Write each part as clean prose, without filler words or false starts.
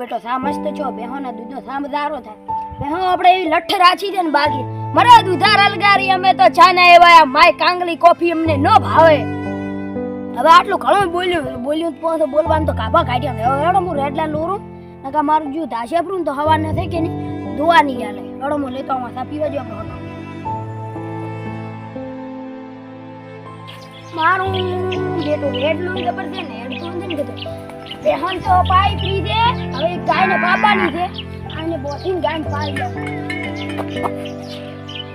બેટો સા મસ્ત છો બેહોના દૂધનો સામદારો થાય બેહો આપણે એવી લઠ રાચી દે ને બાકી મરે દૂધાર અલગારી અમે તો છાના એવા માય કાંગલી કોફી અમને ન ભાવે હવે આટલું ઘણું બોલ્યું તો બોલવાનું તો કાબા કાઢ્યા હવે એડો હું રેડલા લોરું નકા મારું જુ ધાશેપરું તો હવા ન થઈ કે નહીં દોવા નહીં આલે એડો હું લેતો આમાં સા પીવા જો આપણો મારું બેટું રેડલું જબર છે ને એડતું નથી કીધું બેહન તો પાઈ પી દે હવે ગાયને બાબાની છે આને બોથીન ગાયને પાઈ દો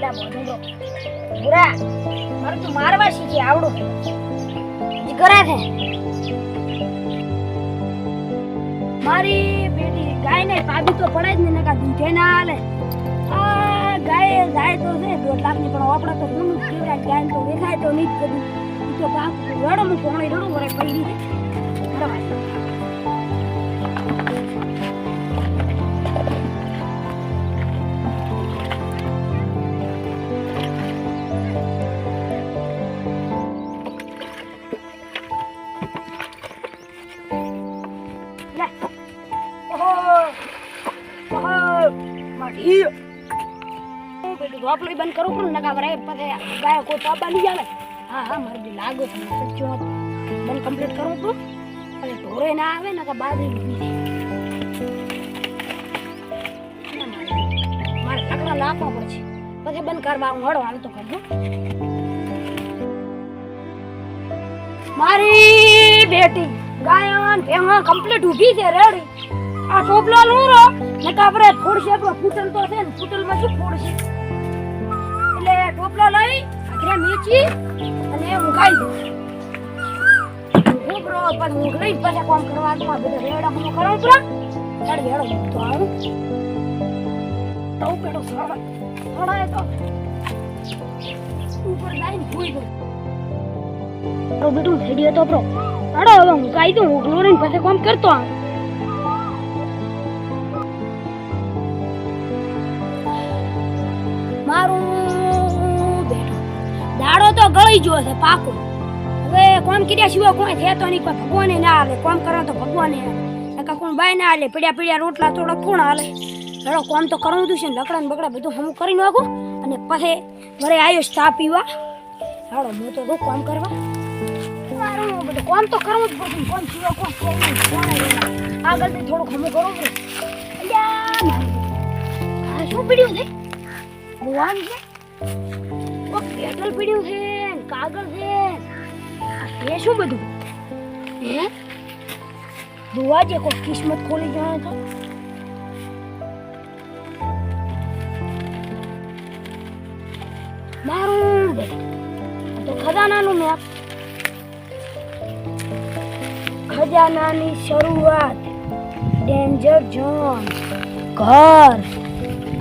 લા બોધો દો પૂરા મારું તો મારવા શીખી આવડું કરે છે મારી બેટી ગાયને પાબી તો પડે જ ને નકા દૂધે ના હાલે આ ગાય જાય તો છે 2 લાખની પણ આપડા તો કોનું કેવાય ગાય તો વેખાય તો નહીં કદી તો બાપ રડો હું કોણે રડો વરે પડી દે બરાબર રોપલી બંધ કરું પણ નકા વરે પછી ગાય કોઈ પાપા નહીં આવે હા હા મારે બી લાગો છે સચ્ચો બંધ કમ્પ્લીટ કરું તો અને ઢોરે ના આવે નકા બાજરી બીજી મારે ટકડા લાવવા પડશે પછી બંધ કરવા હું હળો હાલ તો કરજો મારી બેટી ગાયન ભેહા કમ્પ્લીટ ઊભી છે રેડી આ ટોપલો લૂરો નકા આપણે ફોડશે આપણો ફૂટલ તો છે ને ફૂટલમાં શું ફોડશે એટલે ટોપલો લઈ આખરે મેચી અને ઊંઘાઈ દો ઉભરો પણ ઊંઘ લઈ પછી કામ કરવા તો આ બધો રેડા હું કરું પૂરા ચાલ હેડો તો આવું તો પેડો સડાય તો ઉપર જઈને ભૂઈ દો તો બેટું થઈ ગયો તો પ્રો હેડો હવે ઊંઘાઈ દો ઊંઘલો રહીને પછી કામ કરતો આવું મારું બેટો દાડો તો ગળી ગયો છે પાકો હવે કોમ કર્યા સિવાય કોઈ છે તો નહીં કોઈ ભગવાને ના હાલે કોમ કરો તો ભગવાને હાલે નકા કોણ બાય ના હાલે પડ્યા રોટલા થોડા કોણ હાલે હેડો કોમ તો કરવું તું છે ને લકડા ને બકડા બધું હમું કરી નાખું અને પછી ઘરે આવ્યો ચા પીવા હેડો હું તો બહુ કોમ કરવા મારું બધું કોમ તો કરવું જ પડશે કોમ સિવાય કોણ આગળથી થોડુંક હમું કરવું પડે આ શું પીડ્યું છે ભગવાન છે ઓ પેટ્રોલ પીડ્યું છે કાગળ છે એ શું બધું હે દુવા જે કોઈ કિસ્મત ખોલી જાય તો મારું તો ખજાનાનું મેપ ખજાનાની શરૂઆત ડેન્જર ઝોન ઘર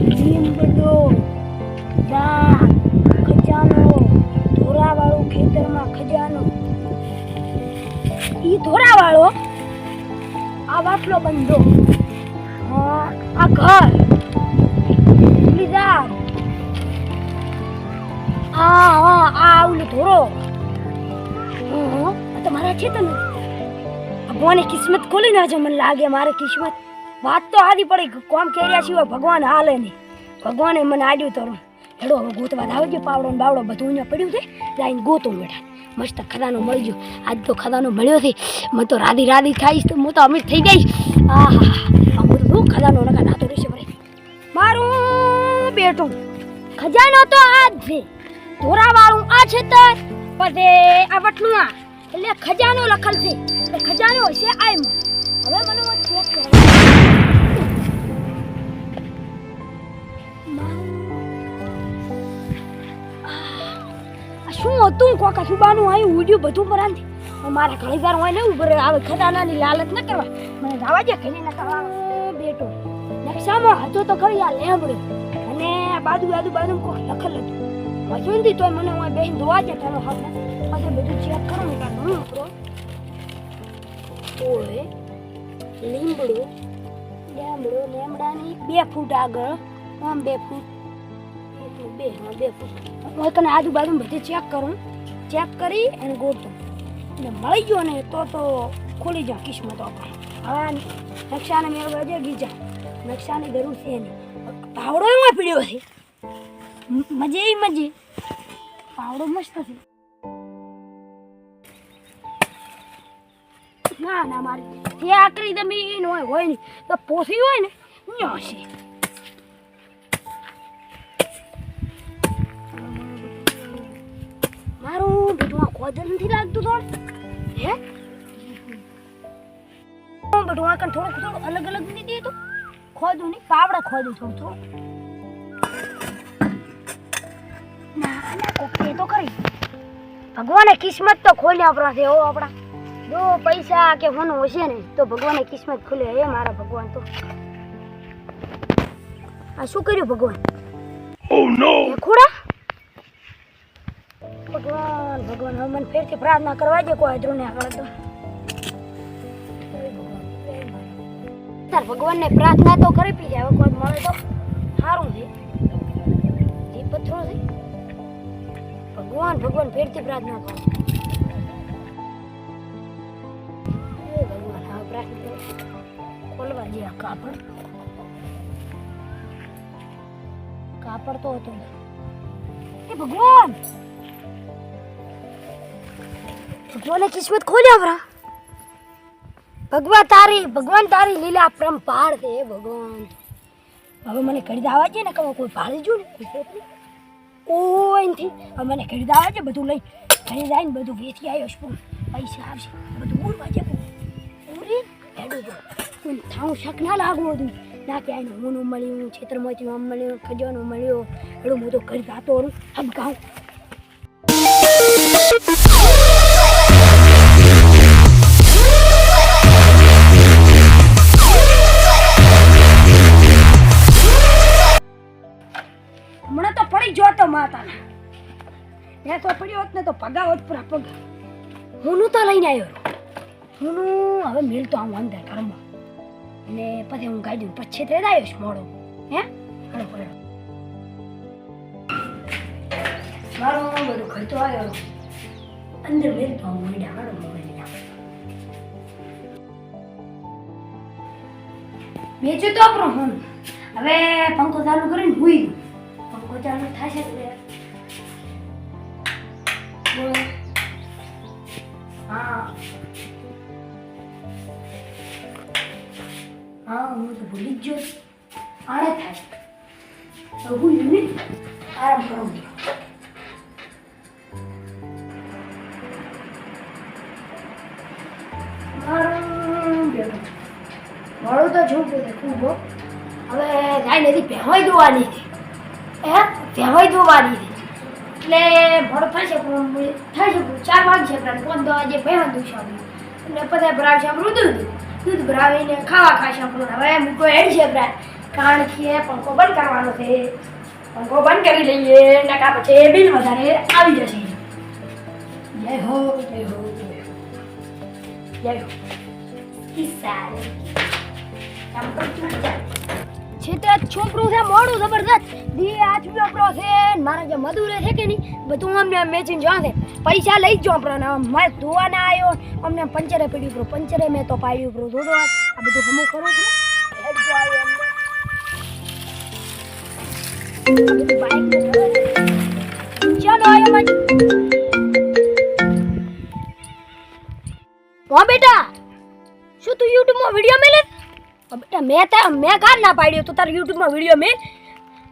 લીંબડો ખજાનો ધોરાવાળો ખેતરમાં ખજાનો ઈ ધોરાવાળો આ વાટલો બંધો આ ઘર લીધા આ ઓલી ધોરો તમારા છે તમે ભગવાને કિસ્મત ખોલી નાખજો મને લાગે મારે કિસ્મત વાત તો આદી પડી કોમ કર્યા સિવાય ભગવાન હાલે નહીં ભગવાને મને આડ્યું તરું હેડો હવે ગોતવા આવજો પાવડો ને બાવડો બધું અહીંયા પડ્યું છે લાઈને ગોતું બેઠા મસ્ત ખજાનો મળી ગયો આજ તો ખજાનો મળ્યો છે મને તો રાધી ખાઈશ તો હું તો અમીર થઈ જઈશ હા હું તો ખજાનો નકા નાતો રહેશે ભરે મારું બેટું ખજાનો તો આ જ છે ધોરાવાળું આ છે તો પછી આ વટલું આ એટલે ખજાનો લખલ છે એટલે ખજાનો હશે આયમાં હવે મને ચેક કરવા શું હતું કોકા સુબાનું આવ્યું ઉડ્યું બધું પરાંથી મારા ઘણીવાર હોય ને ઉભર આવે ખજાનાની લાલચ ન કરવા મને જવા દે ઘણી ન કરવા બેટો નકશામાં હતો તો ખરી આ લેમડ્યો અને બાજુ કોક લખલ હતું મજૂરી તો મને હું બેન ધોવા દે તારો હાથ પછી બધું ચેક કરો ને કાઢો આપણો ઓય લેમડાની 2 ફૂટ આગળ આમ 2 ફૂટ 2 ફૂટ હું તને આજુબાજુ બધે ચેક કરી અને ગોતું અને મળી ગયો ને તો ખોલી જા કિસ્મત આપણે હા નકશાને મેળવા જો ગીજા નકશાની જરૂર છે નહીં પાવડો એમાં પીડ્યો છે મજે પાવડો મસ્ત છે ના મારી તે આકરી જમીન હોય ને તો પોસી હોય ને ન્યો છે મારું બેટું ખોદર નથી લાગતું તો હે બેટું આ થોડું અલગ નથી દે તો ખોદું નહીં પાવડા ખોદું થોડું ના કોકે તો કરી ભગવાને કિસ્મત તો ખોલ્યા આપણા છે હો આપણા જો પૈસા કે હોનું હશે ને તો ભગવાને કિસ્મત ખોલે હે મારા ભગવાન તો આ શું કર્યું ભગવાન ઓ નો ખોડા ભગવાન હવે મને ફેરથી પ્રાર્થના કરવા દે કોઈ અધરું ને આગળ તો તાર ભગવાનને પ્રાર્થના તો કરી પી જાય કોઈ મળે તો સારું છે જે પથ્થરો છે ભગવાન ફેરથી પ્રાર્થના કરો ભગવાન હવે પ્રાર્થના ખોલવા દે આ કાપડ તો હતો એ ભગવાને કિસ્મત ખોલ્યા આપણા ભગવાન તારી લીલા પરંપાર છે ભગવાન હવે મને ખરીદ આવવા છે ને કે કોઈ ભાળી જો ને કોઈ નથી હવે મને ખરીદ આવવા છે બધું લઈ ખરીદ આવીને બધું વેચી આવ્યો છું પૈસા આવશે બધું ઉડવા છે ઉડી હેડું જો કોઈ થાવું શક ના લાગવું હતું ના કે આને હોનું મળ્યું છેતરમાંથી મળ્યું ખજાનો મળ્યો એડું હું તો ખરીદ આતો હમ ગાઉં હમણાં તો પડી જોતો માતાના મેં તો પડ્યો હોત ને તો પગાવત પૂરા પગ હુંનું તો લઈને આવ્યો હુંનું હવે મેલ તો આવું અંદર ઘરમાં અને પછી હું ગાડી પછી તે આવ્યો છું મોડો હે હડો પડ્યો મારો બધું ખર્ચો આવ્યો અંદર મેલ તો આવું મીડિયા હડો મોબાઈલ મેચું તો આપણો હું હવે પંખો ચાલુ કરીને હુઈ પંખો ચાલુ થશે એટલે બોલો હા હું તો ભૂલી જ ગયો આને થાય તો હું યુનિટ આરામ કરું મારું તો શું કે ખૂબ હવે ગાય નથી ભેવાઈ દોવાની હતી ભેવાઈ દોવાની હતી એટલે ભરો થશે થશે 4 વાગશે પણ 5 વાગે ભેવા દૂધ અને પછી ભરાવશે આપણું દૂધ ભરાવીને ખાવા ખાશે આપણું હવે મૂકો હેડ છે કારણ કે પંખો બંધ કરવાનો છે પંખો બંધ કરી લઈએ નકા પછી બિલ વધારે આવી જશે જય હો છોકરું છે મોડું જબરદસ્ત દી આજ આપણો છે મારા જે મધુરે છે કે નહીં બધું અમને મેચિંગ જોવા પૈસા લઈ જ આપણને મારે ધોવા ના આવ્યો અમને પંચરે પડ્યું પ્રો પંચરે મેં તો પાડ્યું પ્રો ધોધો આ બધું હમું કરું છું હેડ જો આવ્યો અમને બાઈક ચાલો આવ્યો મજ હા બેટા શું તું YouTube માં વિડિયો મેલે બેટા મેં કાર ના પાડ્યો તું તાર YouTube માં વિડિયો મેં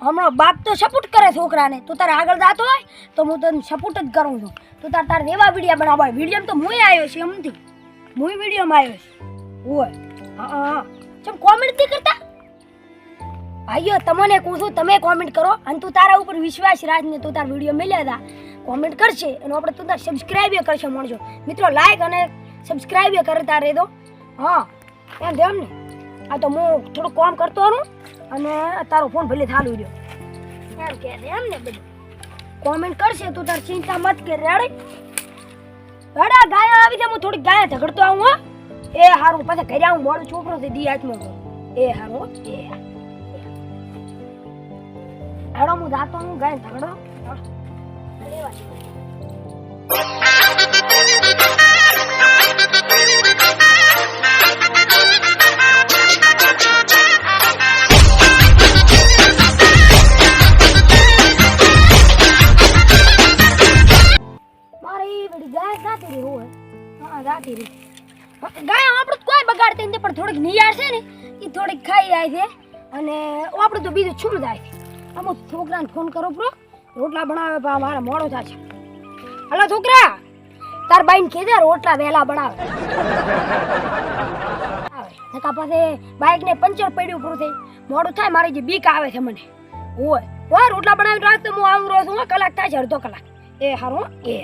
હમણો બાપ તો સપોર્ટ કરે છોકરાને તું તારે આગળ જાતો હોય તો હું તને સપોર્ટ જ કરું છું તું તાર એવા વિડિયો બનાવવા વિડિયો તો મુય આવ્યો છે એમથી મુય વિડિયોમાં આવ્યો છે હોય હા ચમ કોમેન્ટ નથી કરતા ભાઈઓ તમને કહું છું તમે કોમેન્ટ કરો અને તું તારા ઉપર વિશ્વાસ રાખને તું તાર વિડિયો મેલ્યા હતા કોમેન્ટ કરશે અને આપણે તું તાર સબસ્ક્રાઇબ કરશે મળજો મિત્રો લાઈક અને સબસ્ક્રાઇબ કરતા રહેજો હા એમ ધ્યાન ને આ તો હું થોડું કામ કરતો રહું અને તારો ફોન ભલે ચાલુ રહ્યો એમ કે એમ ને બધું કોમેન્ટ કરશે તું તાર ચિંતા મત કર રેડી બડા ગાય આવી છે હું થોડી ગાય ઝઘડતો આવું હો એ હારું પછી ઘરે આવું મોડું છોકરો છે દી હાથમાં એ હારું એ હેડો હું જાતો હું ગાય ઝઘડો લેવા ખાતી રહી. ગાય આપણું તો કોઈ બગાડતી નથી, પણ થોડીક નિયાળ છે ને એ થોડીક ખાઈ જાય છે. અને આપણું તો બીજું છું જાય છે. અમુક છોકરાને ફોન કરો પ્રો, રોટલા બનાવે પણ મારે મોડો થાય છે. હલો છોકરા, તાર બાઈને કીધે રોટલા વહેલા બનાવે. નકા પાસે બાઇકને પંચર પડ્યું પૂરું થઈ મોડું થાય, મારી જે બીક આવે છે મને. ઓય રોટલા બનાવી રાખ તો હું આવું રહ્યો છું. કલાક થાય છે, અડધો કલાક. એ હારું એ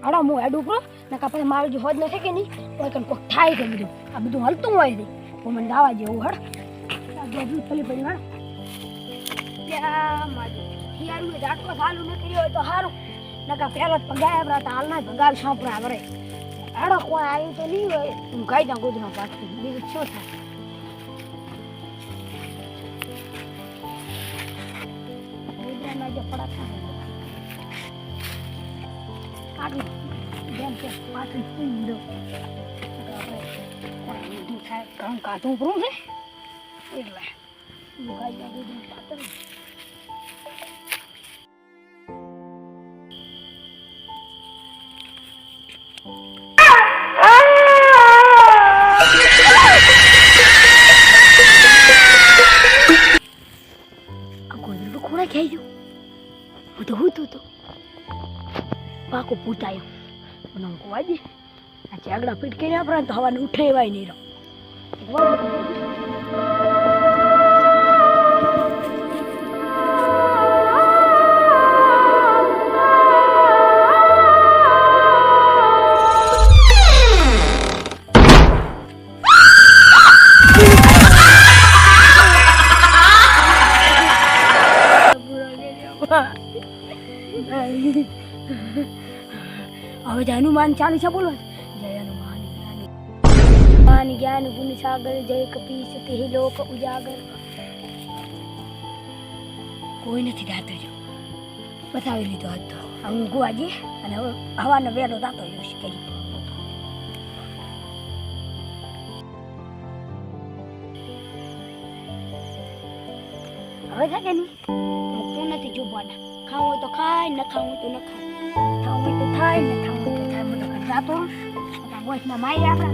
હડો હું હેડું પ્રો, નકા પછી મારું જે હોજ નથી કે નહીં કોઈ કણ કોક થાય છે. બધું આ બધું હલતું હોય છે, તો મને દાવા જેવું હડ ફલી પડી હડ યારું આટલો સાલું ન કર્યો હોય તો સારું, નકા પહેલા પગાયા હતા હાલના ભગાવ સાંપડા વરે હેડો કોઈ આવ્યું તો નહીં હોય હું ખાઈ જાઉં ગોદનો પાછું બીજું શું થાય. ગોદરાના જે પડા થાય કાઢી જેમ કે પાછું પી દો કામ કાઢું પૂરું છે એટલે હું ખાઈ જાઉં ગોદનું પાત્ર. ખાઈ ગયું હું તો તો પાકો પૂતાયો અને હું વાજી આ ચાગડા ફીટ કર્યા આપણે તો હવાને ઉઠાવાય નહીં રહો. હવે જય હનુમાન ચાલીસા બોલો. જય હનુમાન જ્ઞાન ગુણ સાગર જય કપીશ તે લોક ઉજાગર. કોઈ નથી દાતો જો બતાવી લીધો હતો. હું ગુવાજી અને હવે હવાનો વેલો દાતો જોશ કરી. હવે છે કે નહીં તું નથી જોવાના. ખાવું હોય તો ખાય, ન ખાવું હોય તો ન ખાય. ખાવું હોય તો થાય, ન ખાવું હોય તો થાય. મને જાતો વોઇસમાં મારી આપણા